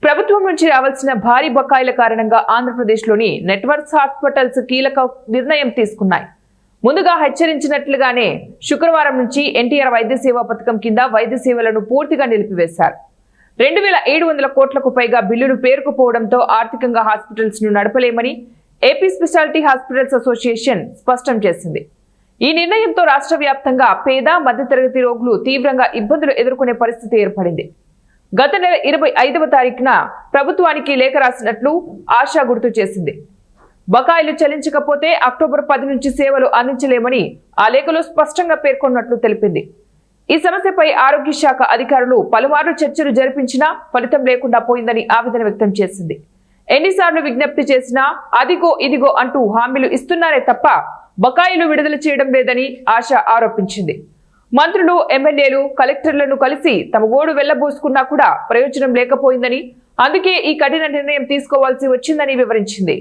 ప్రభుత్వం నుంచి రావాల్సిన భారీ బకాయిల కారణంగా ఆంధ్రప్రదేశ్లోని నెట్వర్క్స్ హాస్పిటల్స్ కీలక నిర్ణయం తీసుకున్నాయి. ముందుగా హెచ్చరించినట్లుగానే శుక్రవారం నుంచి ఎన్టీఆర్ వైద్య సేవా పథకం కింద వైద్య సేవలను పూర్తిగా నిలిపివేశారు. 2700 కోట్లకు పైగా బిల్లులు పేరుకుపోవడంతో ఆర్థికంగా హాస్పిటల్స్ ను నడపలేమని ఏపీ స్పెషాలిటీ హాస్పిటల్స్ అసోసియేషన్ స్పష్టం చేసింది. ఈ నిర్ణయంతో రాష్ట్ర వ్యాప్తంగా పేద మధ్యతరగతి రోగులు తీవ్రంగా ఇబ్బందులు ఎదుర్కొనే పరిస్థితి ఏర్పడింది. గత నెల 25వ తారీఖున ప్రభుత్వానికి లేఖ రాసినట్లు ఆశా గుర్తు చేసింది. బకాయిలు చెల్లించకపోతే అక్టోబర్ 10 నుంచి సేవలు అందించలేమని ఆ లేఖలో స్పష్టంగా పేర్కొన్నట్లు తెలిపింది. ఈ సమస్యపై ఆరోగ్య శాఖ అధికారులు పలుమార్లు చర్చలు జరిపించినా ఫలితం లేకుండా పోయిందని ఆవేదన వ్యక్తం చేసింది. ఎన్నిసార్లు విజ్ఞప్తి చేసినా అదిగో ఇదిగో అంటూ హామీలు ఇస్తున్నారే తప్ప బకాయిలు విడుదల చేయడం లేదని ఆశ ఆరోపించింది. మంత్రులు, ఎమ్మెల్యేలు, కలెక్టర్లను కలిసి తమ గోడు వెళ్లబోసుకున్నా కూడా ప్రయోజనం లేకపోయిందని, అందుకే ఈ కఠిన నిర్ణయం తీసుకోవాల్సి వచ్చిందని వివరించింది.